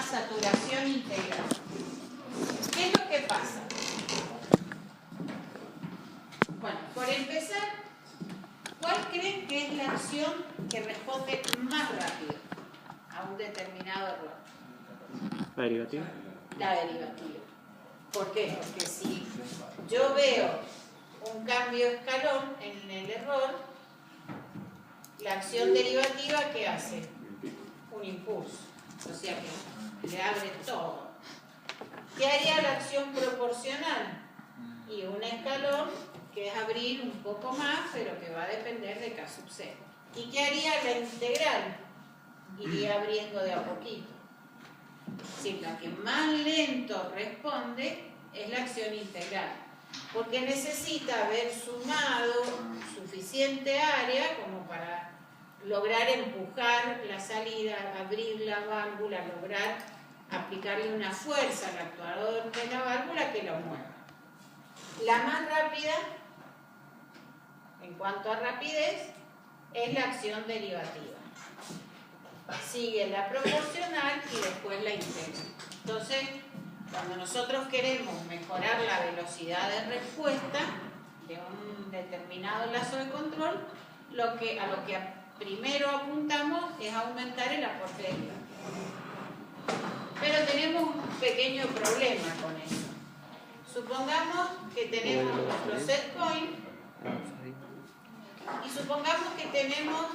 llama saturación integral. ¿Qué es lo que pasa? Bueno, por empezar, ¿cuál creen que es la acción que responde más rápido a un determinado error? ¿La derivativa? La derivativa. ¿Por qué? Porque si yo veo un cambio de escalón en el error, la acción derivativa, ¿qué hace? Un impulso. O sea que le abre todo. ¿Qué haría la acción proporcional? Y un escalón que es abrir un poco más, pero que va a depender de K sub 0. ¿Y qué haría la integral? Iría abriendo de a poquito. Si la que más lento responde es la acción integral, porque necesita haber sumado suficiente área como para lograr empujar la salida, abrir la válvula, lograr aplicarle una fuerza al actuador de la válvula que lo mueva. La más rápida, en cuanto a rapidez, es la acción derivativa. Sigue la proporcional y después la integral. Entonces, cuando nosotros queremos mejorar la velocidad de respuesta de un determinado lazo de control, a lo que primero apuntamos es aumentar el aporte de derivativa. Pero tenemos un pequeño problema con eso. Supongamos que tenemos nuestro set point y supongamos que tenemos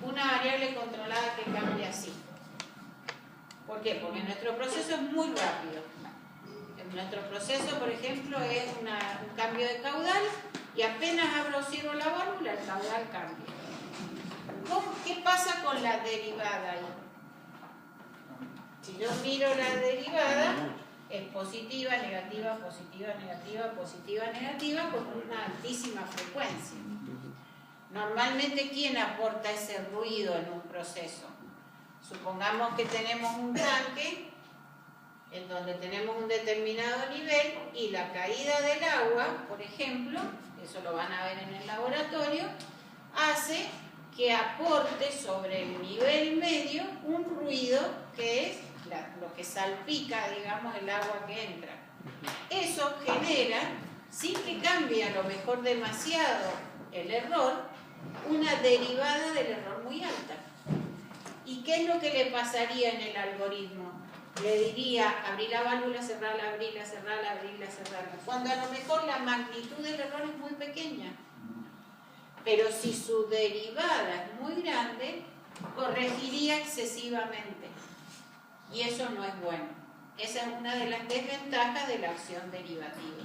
una variable controlada que cambia así. ¿Por qué? Porque nuestro proceso es muy rápido. Nuestro proceso, por ejemplo, es un cambio de caudal y apenas abro o cierro la válvula, el caudal cambia. ¿Qué pasa con la derivada ahí? Si yo miro la derivada, es positiva, negativa, positiva, negativa, positiva, negativa, con una altísima frecuencia. Normalmente, ¿quién aporta ese ruido en un proceso? Supongamos que tenemos un tanque en donde tenemos un determinado nivel y la caída del agua, por ejemplo, eso lo van a ver en el laboratorio, hace que aporte sobre el nivel medio un ruido que es lo que salpica, digamos, el agua que entra. Eso genera, sin que cambie a lo mejor demasiado el error, una derivada del error muy alta. ¿Y qué es lo que le pasaría en el algoritmo? Le diría, abrir la válvula, cerrarla, abrirla, cerrarla, abrirla, cerrarla. Cuando a lo mejor la magnitud del error es muy pequeña. Pero si su derivada es muy grande, corregiría excesivamente. Y eso no es bueno. Esa es una de las desventajas de la acción derivativa.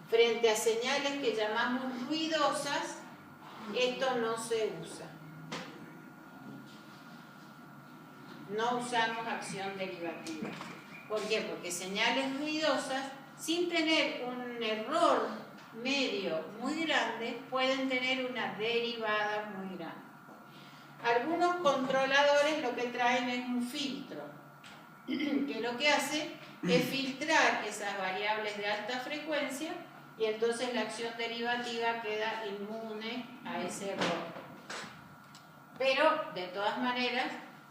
Frente a señales que llamamos ruidosas, esto no se usa. No usamos acción derivativa. ¿Por qué? Porque señales ruidosas, sin tener un error medio muy grande, pueden tener una derivada muy grande. Algunos controladores lo que traen es un filtro, que lo que hace es filtrar esas variables de alta frecuencia y entonces la acción derivativa queda inmune a ese error. Pero, de todas maneras,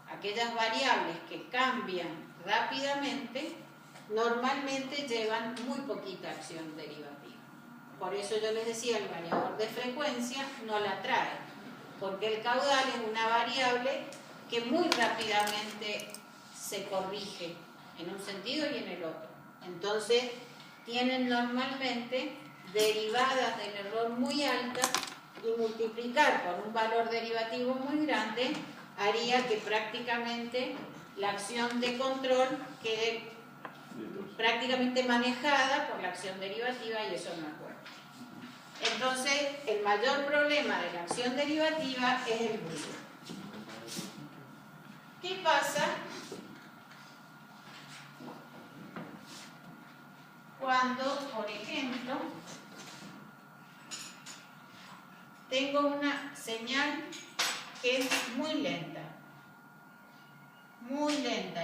aquellas variables que cambian rápidamente normalmente llevan muy poquita acción derivativa. Por eso yo les decía, el variador de frecuencia no la trae, porque el caudal es una variable que muy rápidamente se corrige en un sentido y en el otro. Entonces, tienen normalmente derivadas del error muy altas y multiplicar por un valor derivativo muy grande haría que prácticamente la acción de control quede prácticamente manejada por la acción derivativa y eso no es bueno. Entonces, el mayor problema de la acción derivativa es el ruido. ¿Qué pasa cuando, por ejemplo, tengo una señal que es muy lenta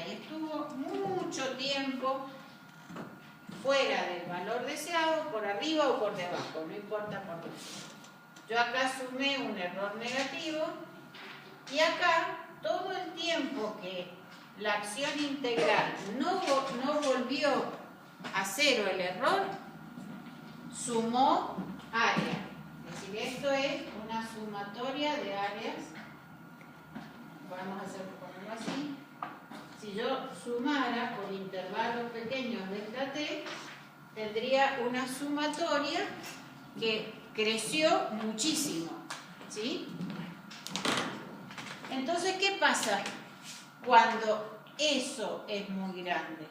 y estuvo mucho tiempo fuera del valor deseado, por arriba o por debajo, no importa por dónde. Yo acá sumé un error negativo y acá todo el tiempo que la acción integral no volvió a cero el error, sumó área. Es decir, esto es una sumatoria de áreas. Vamos a ponerlo así. Si yo sumara por intervalos pequeños delta t, tendría una sumatoria que creció muchísimo, ¿sí? Entonces, ¿qué pasa cuando eso es muy grande?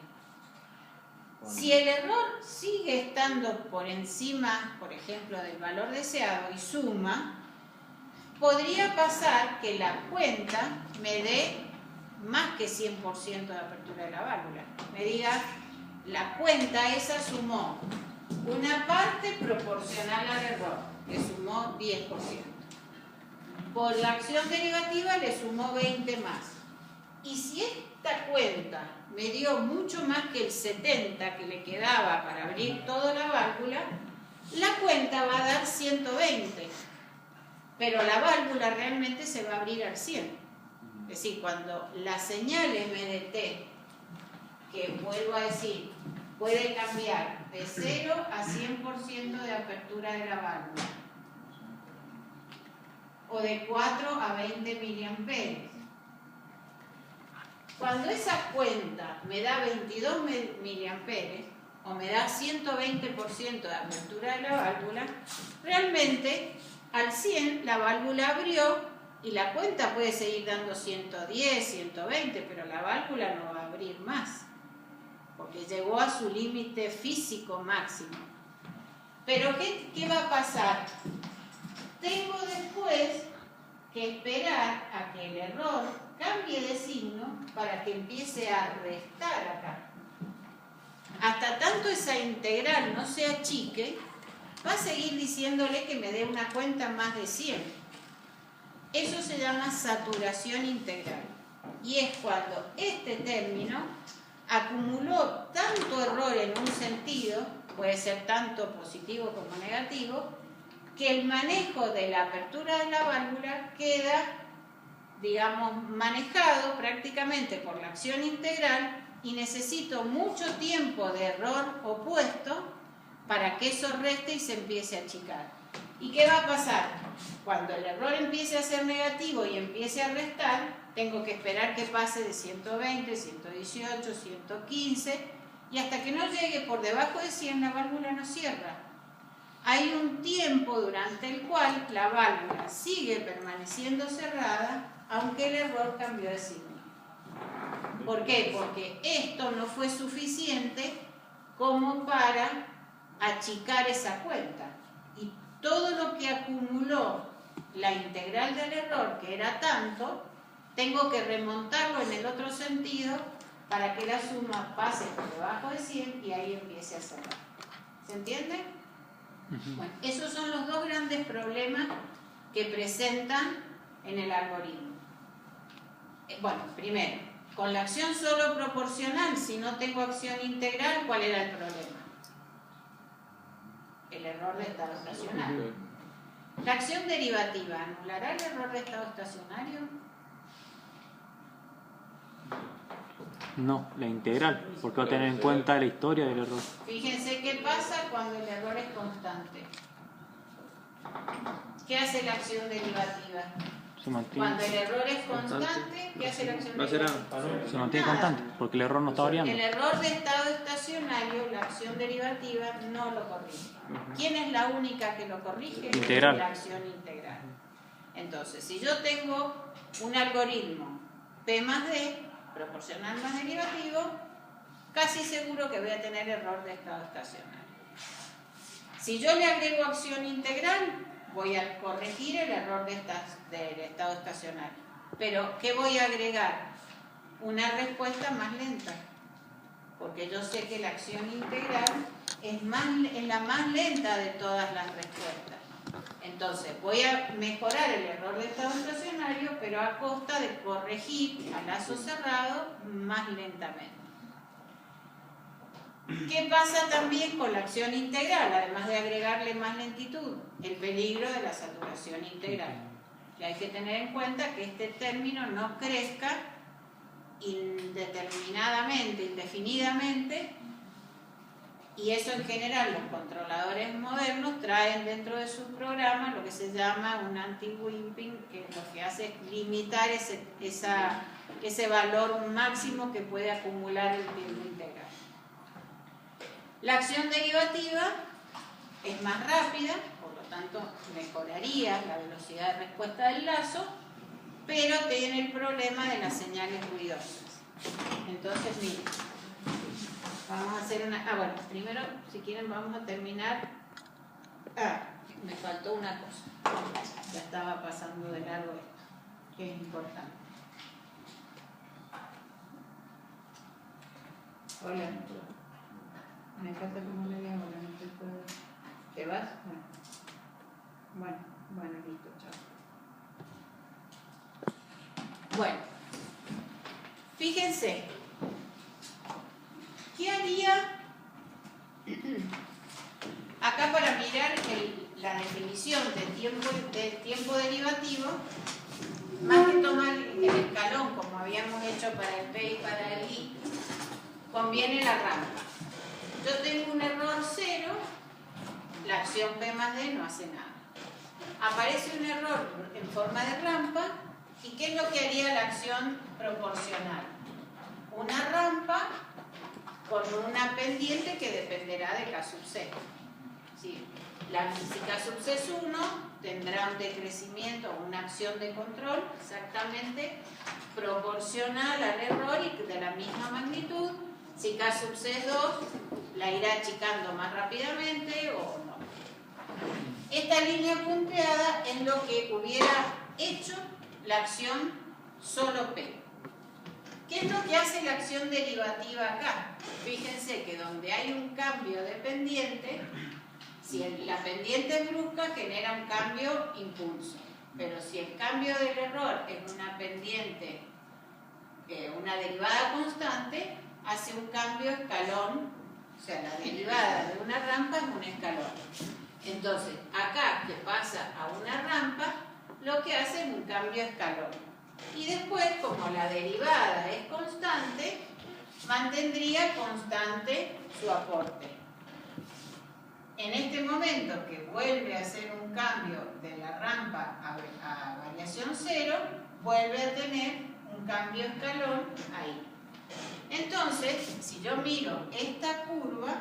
Si el error sigue estando por encima, por ejemplo, del valor deseado y suma, podría pasar que la cuenta me dé más que 100% de apertura de la válvula. Me diga, la cuenta esa sumó una parte proporcional al error, que sumó 10%. Por la acción derivativa le sumó 20 más. Y si esta cuenta me dio mucho más que el 70 que le quedaba para abrir toda la válvula, la cuenta va a dar 120. Pero la válvula realmente se va a abrir al 100. Es decir, cuando la señal MDT, que vuelvo a decir, puede cambiar de 0 a 100% de apertura de la válvula, o de 4 a 20 miliamperes. Cuando esa cuenta me da 22 miliamperes, o me da 120% de apertura de la válvula, realmente al 100 la válvula abrió y la cuenta puede seguir dando 110, 120, pero la válvula no va a abrir más, porque llegó a su límite físico máximo. Pero ¿qué va a pasar? Tengo después que esperar a que el error cambie de signo para que empiece a restar acá. Hasta tanto esa integral no se achique, va a seguir diciéndole que me dé una cuenta más de 100. Eso se llama saturación integral. Y es cuando este término acumuló tanto error en un sentido, puede ser tanto positivo como negativo, que el manejo de la apertura de la válvula queda, digamos, manejado prácticamente por la acción integral y necesito mucho tiempo de error opuesto para que eso reste y se empiece a achicar. ¿Y qué va a pasar? Cuando el error empiece a ser negativo y empiece a restar, tengo que esperar que pase de 120, 118, 115 y hasta que no llegue por debajo de 100 la válvula no cierra. Hay un tiempo durante el cual la válvula sigue permaneciendo cerrada aunque el error cambió de signo. ¿Por qué? Porque esto no fue suficiente como para achicar esa cuenta. Y todo lo que acumuló la integral del error, que era tanto, tengo que remontarlo en el otro sentido para que la suma pase por debajo de 100 y ahí empiece a cerrar. ¿Se entiende? Bueno, esos son los dos grandes problemas que presentan en el algoritmo. Bueno, primero, con la acción solo proporcional, si no tengo acción integral, ¿cuál era el problema? El error de estado estacionario. ¿La acción derivativa anulará el error de estado estacionario? No, la integral, porque va a tener en cuenta la historia del error. Fíjense qué pasa cuando el error es constante. ¿Qué hace la acción derivativa? Se mantiene. Cuando el error es constante, ¿qué hace la acción derivativa? Se mantiene constante, porque el error no está variando. El error de estado estacionario, la acción derivativa no lo corrige. ¿Quién es la única que lo corrige? Integral. La acción integral. Entonces, si yo tengo un algoritmo P más D, proporcional más derivativo, casi seguro que voy a tener error de estado estacionario. Si yo le agrego acción integral, voy a corregir el error del estado estacionario. Pero, ¿qué voy a agregar? Una respuesta más lenta. Porque yo sé que la acción integral es la más lenta de todas las respuestas. Entonces, voy a mejorar el error de estado estacionario, pero a costa de corregir a lazo cerrado más lentamente. ¿Qué pasa también con la acción integral? Además de agregarle más lentitud, el peligro de la saturación integral. Y hay que tener en cuenta que este término no crezca indeterminadamente, indefinidamente, y eso en general los controladores modernos traen dentro de sus programas lo que se llama un anti-wimping, que lo que hace es limitar ese valor máximo que puede acumular el tiempo integral. La acción derivativa es más rápida, por lo tanto mejoraría la velocidad de respuesta del lazo, pero tiene el problema de las señales ruidosas. Entonces, miren, vamos a hacer una... bueno, primero, si quieren, vamos a terminar... me faltó una cosa. Ya estaba pasando de largo esto, que es importante. Hola. Me falta como media hora, no te puedo... ¿Te vas? Bueno, listo, chao. Bueno, fíjense, ¿qué haría acá para mirar la definición del tiempo derivativo? Más que tomar el escalón, como habíamos hecho para el P y para el I, conviene la rampa. Yo tengo un error 0, la acción P más D no hace nada. Aparece un error en forma de rampa, ¿y qué es lo que haría la acción proporcional? Una rampa con una pendiente que dependerá de K sub C. ¿Sí? Si K sub C es 1, tendrá un decrecimiento o una acción de control exactamente proporcional al error y de la misma magnitud. Si K sub C es 2, la irá achicando más rápidamente o no. Esta línea punteada es lo que hubiera hecho la acción solo P. ¿Qué es lo que hace la acción derivativa acá? Fíjense que donde hay un cambio de pendiente, si la pendiente es brusca, genera un cambio impulso. Pero si el cambio del error es una pendiente, una derivada constante, hace un cambio escalón, o sea, la derivada de una rampa es un escalón. Entonces, acá que pasa a una rampa, lo que hace es un cambio escalón. Y después, como la derivada es constante, mantendría constante su aporte. En este momento que vuelve a hacer un cambio de la rampa a variación 0, vuelve a tener un cambio escalón ahí. Entonces, si yo miro esta curva,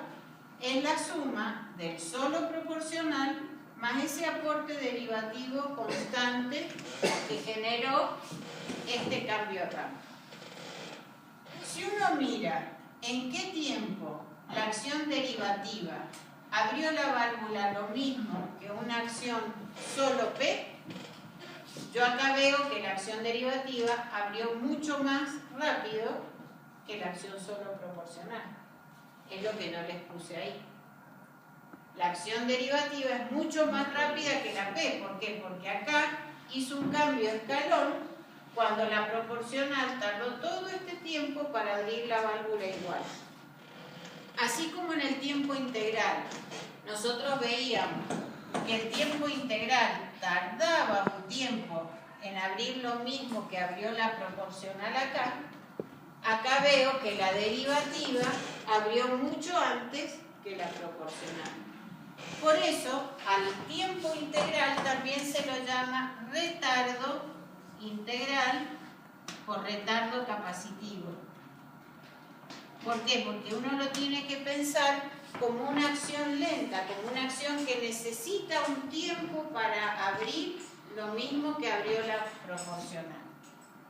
es la suma del solo proporcional más ese aporte derivativo constante que generó este cambio de rampa. Si uno mira en qué tiempo la acción derivativa abrió la válvula lo mismo que una acción solo P, yo acá veo que la acción derivativa abrió mucho más rápido que la acción solo proporcional. Es lo que no les puse ahí. La acción derivativa es mucho más rápida que la P. ¿Por qué? Porque acá hizo un cambio escalón cuando la proporcional tardó todo este tiempo para abrir la válvula igual. Así como en el tiempo integral, nosotros veíamos que el tiempo integral tardaba un tiempo en abrir lo mismo que abrió la proporcional acá. Acá veo que la derivativa abrió mucho antes que la proporcional. Por eso, al tiempo integral también se lo llama retardo integral o retardo capacitivo. ¿Por qué? Porque uno lo tiene que pensar como una acción lenta, como una acción que necesita un tiempo para abrir lo mismo que abrió la proporcional.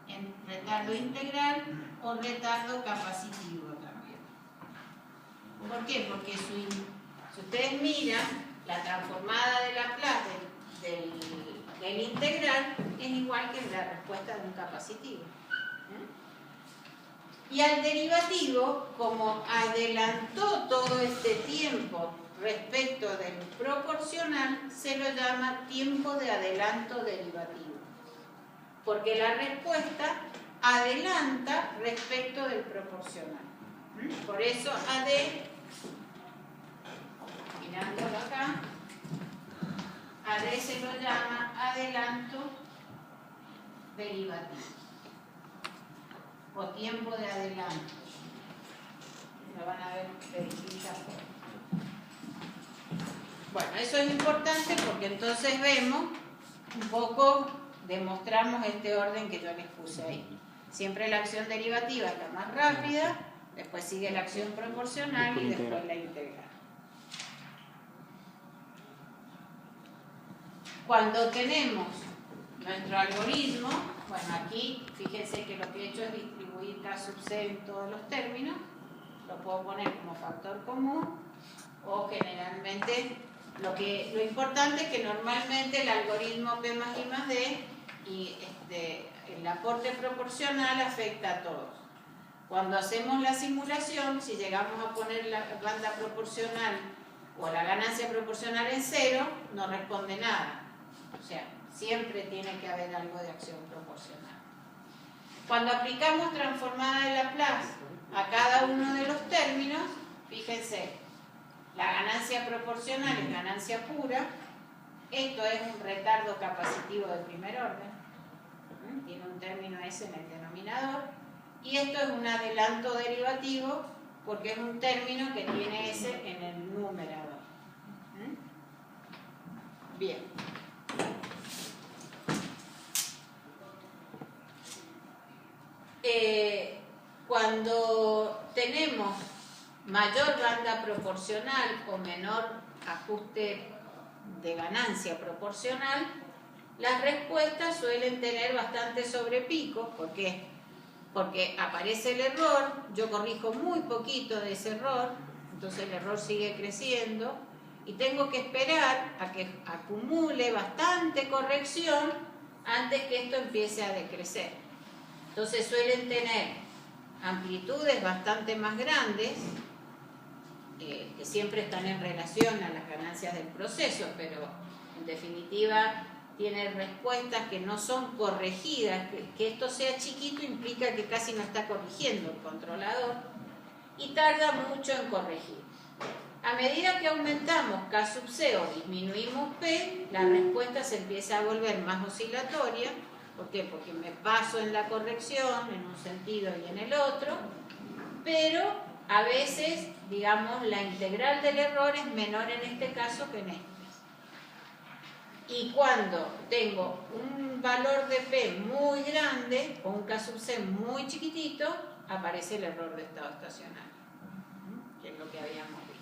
En retardo integral o retardo capacitivo también. ¿Por qué? Porque si ustedes miran, la transformada de Laplace del integral es igual que la respuesta de un capacitivo. Y al derivativo, como adelantó todo este tiempo respecto del proporcional, se lo llama tiempo de adelanto derivativo. Porque la respuesta adelanta respecto del proporcional. Por eso AD, mirándolo acá, AD se lo llama adelanto derivativo. o tiempo de adelanto. Lo van a ver de distintas formas. Bueno, eso es importante porque entonces vemos un poco, demostramos este orden que yo les puse ahí. Siempre la acción derivativa es la más rápida, después sigue la acción proporcional y después la integral. Cuando tenemos nuestro algoritmo, bueno, aquí fíjense que lo que he hecho es distribuir K sub C en todos los términos, lo puedo poner como factor común o generalmente lo importante es que normalmente el algoritmo P más I más D y el aporte proporcional afecta a todos. Cuando hacemos la simulación, si llegamos a poner la banda proporcional o la ganancia proporcional en 0, no responde nada. O sea, siempre tiene que haber algo de acción proporcional. Cuando aplicamos transformada de Laplace a cada uno de los términos, fíjense, la ganancia proporcional es ganancia pura, esto es un retardo capacitivo de primer orden, tiene un término S en el denominador, y esto es un adelanto derivativo porque es un término que tiene S en el numerador. Bien. Cuando tenemos mayor banda proporcional o menor ajuste de ganancia proporcional, las respuestas suelen tener bastante sobrepicos. ¿Por qué? Porque aparece el error, yo corrijo muy poquito de ese error, entonces el error sigue creciendo y tengo que esperar a que acumule bastante corrección antes que esto empiece a decrecer. Entonces suelen tener amplitudes bastante más grandes, que siempre están en relación a las ganancias del proceso, pero en definitiva tienen respuestas que no son corregidas. Que esto sea chiquito implica que casi no está corrigiendo el controlador y tarda mucho en corregir. A medida que aumentamos K sub C o disminuimos P, la respuesta se empieza a volver más oscilatoria. ¿Por qué? Porque me paso en la corrección en un sentido y en el otro, pero a veces, digamos, la integral del error es menor en este caso que en este. Y cuando tengo un valor de P muy grande o un K sub C muy chiquitito, aparece el error de estado estacionario, que es lo que habíamos visto.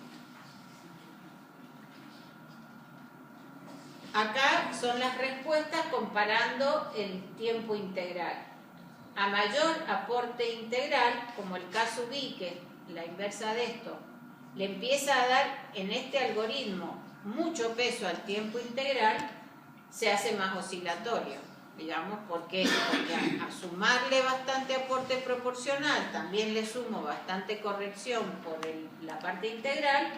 Acá son las respuestas comparando el tiempo integral. A mayor aporte integral, como el K sub I, que es la inversa de esto, le empieza a dar en este algoritmo mucho peso al tiempo integral, se hace más oscilatorio, digamos, porque a sumarle bastante aporte proporcional, también le sumo bastante corrección por la parte integral,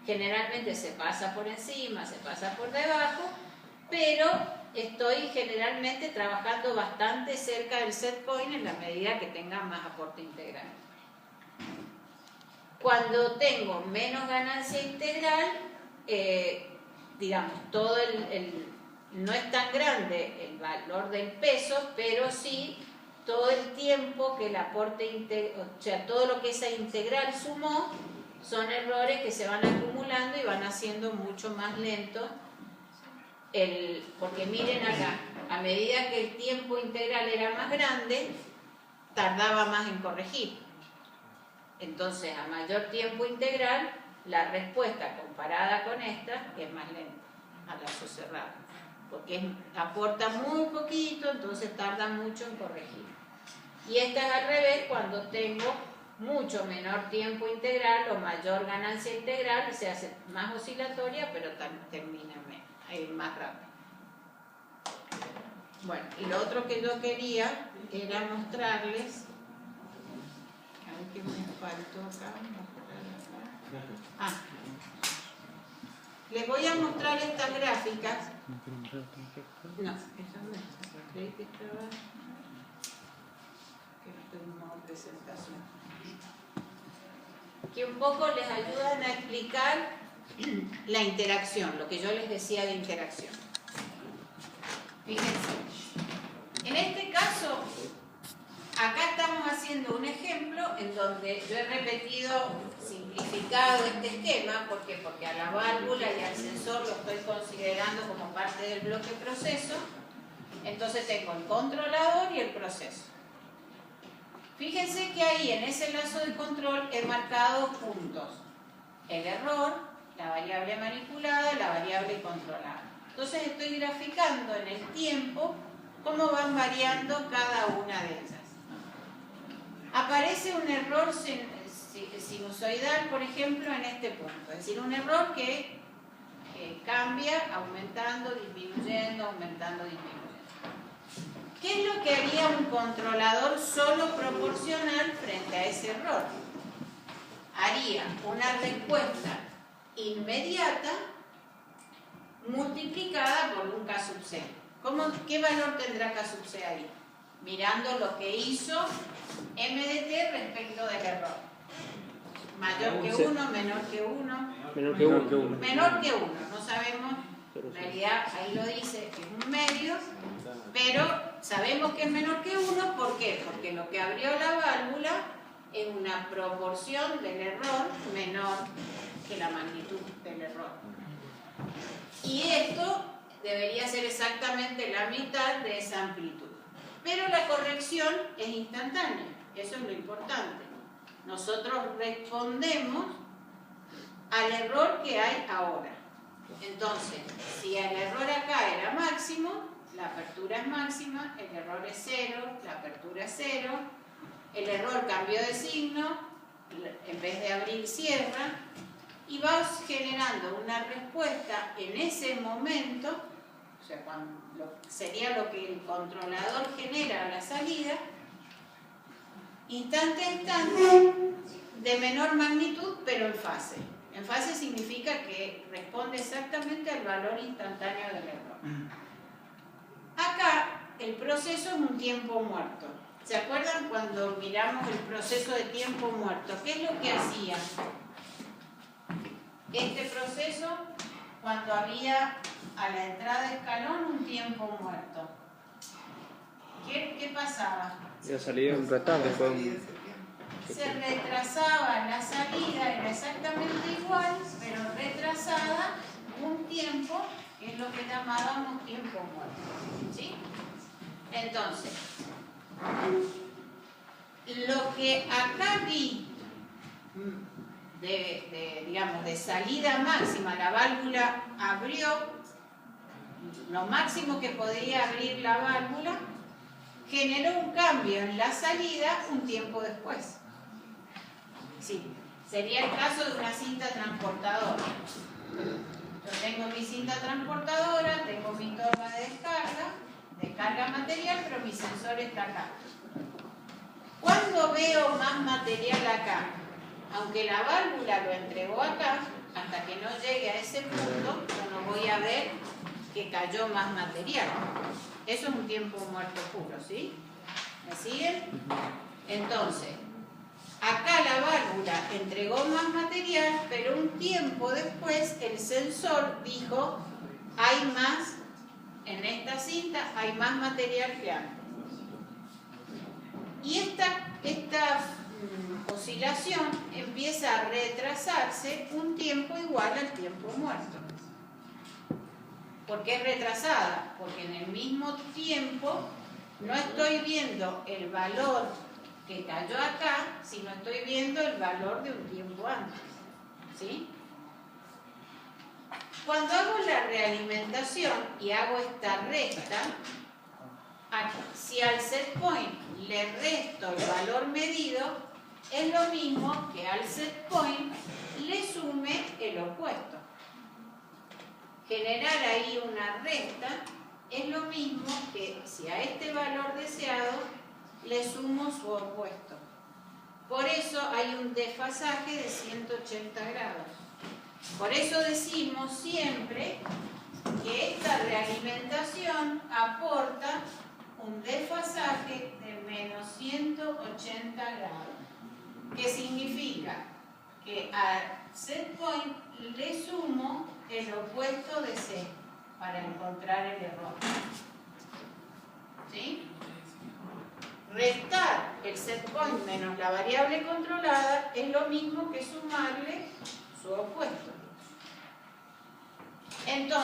generalmente se pasa por encima, se pasa por debajo, pero estoy generalmente trabajando bastante cerca del set point en la medida que tenga más aporte integral. Cuando tengo menos ganancia integral, digamos, todo no es tan grande el valor del peso, pero sí todo el tiempo que el aporte o sea, todo lo que esa integral sumó, son errores que se van acumulando y van haciendo mucho más lento porque miren acá, a medida que el tiempo integral era más grande, tardaba más en corregir. Entonces, a mayor tiempo integral, la respuesta comparada con esta es más lenta a lazo cerrado, porque aporta muy poquito, entonces tarda mucho en corregir. Y esta es al revés, cuando tengo mucho menor tiempo integral o mayor ganancia integral, se hace más oscilatoria, pero termina más rápido. Bueno, y lo otro que yo quería era mostrarles, a ver qué me faltó acá, les voy a mostrar estas gráficas. No, esa no es, creí que estaba, que no estoy en modo presentación, que un poco les ayudan a explicar la interacción, lo que yo les decía de interacción. Fíjense, en este caso, acá estamos haciendo haciendo un ejemplo en donde yo he repetido, simplificado este esquema, porque a la válvula y al sensor lo estoy considerando como parte del bloque proceso. Entonces tengo el controlador y el proceso. Fíjense que ahí en ese lazo de control he marcado puntos: el error, la variable manipulada, la variable controlada. Entonces estoy graficando en el tiempo cómo van variando cada una de ellas. Aparece un error sinusoidal, por ejemplo, en este punto. Es decir, un error que cambia aumentando, disminuyendo, aumentando, disminuyendo. ¿Qué es lo que haría un controlador solo proporcional frente a ese error? Haría una respuesta inmediata multiplicada por un K sub C. ¿Qué valor tendrá K sub C ahí? Mirando lo que hizo MDT respecto del error. Mayor que 1, menor que 1. Menor que 1. Menor que 1, no sabemos, en realidad ahí lo dice, es un medio, pero sabemos que es menor que 1, ¿por qué? Porque lo que abrió la válvula es una proporción del error menor que la magnitud del error. Y esto debería ser exactamente la mitad de esa amplitud. Pero la corrección es instantánea, eso es lo importante. Nosotros respondemos al error que hay ahora. Entonces, si el error acá era máximo, la apertura es máxima, el error es 0, la apertura es 0, el error cambió de signo, en vez de abrir cierra, y vas generando una respuesta en ese momento, o sea, sería lo que el controlador genera a la salida, instante a instante, de menor magnitud, pero en fase. En fase significa que responde exactamente al valor instantáneo del error. Acá, el proceso es un tiempo muerto. ¿Se acuerdan cuando miramos el proceso de tiempo muerto? ¿Qué es lo que hacía este proceso cuando había a la entrada de escalón un tiempo muerto? ¿Qué pasaba? Ya salía un retardo. Se retrasaba la salida, era exactamente igual, pero retrasada un tiempo, que es lo que llamábamos tiempo muerto. ¿Sí? Entonces, lo que acá vi de salida máxima, la válvula abrió lo máximo que podía abrir la válvula, generó un cambio en la salida un tiempo después. Sí, sería el caso de una cinta transportadora. Yo tengo mi cinta transportadora, tengo mi torre de carga material, pero mi sensor está acá. ¿Cuándo veo más material acá? Aunque la válvula lo entregó acá, hasta que no llegue a ese punto, yo no voy a ver que cayó más material. Eso es un tiempo muerto puro, ¿sí? ¿Me siguen? Entonces, acá la válvula entregó más material, pero un tiempo después el sensor dijo, hay más, en esta cinta hay más material que antes. Y esta oscilación empieza a retrasarse un tiempo igual al tiempo muerto. ¿Por qué es retrasada? Porque en el mismo tiempo no estoy viendo el valor que cayó acá, sino estoy viendo el valor de un tiempo antes. ¿Sí? Cuando hago la realimentación y hago esta recta, si al set point le resto el valor medido, es lo mismo que al set point le sume el opuesto. Generar ahí una recta es lo mismo que si a este valor deseado le sumo su opuesto. Por eso hay un desfasaje de 180 grados. Por eso decimos siempre que esta realimentación aporta un desfasaje de menos 180 grados. ¿Qué significa? Que al set point le sumo el opuesto de C para encontrar el error. ¿Sí? restar el set point menos la variable controlada es lo mismo que sumarle su opuesto. Entonces,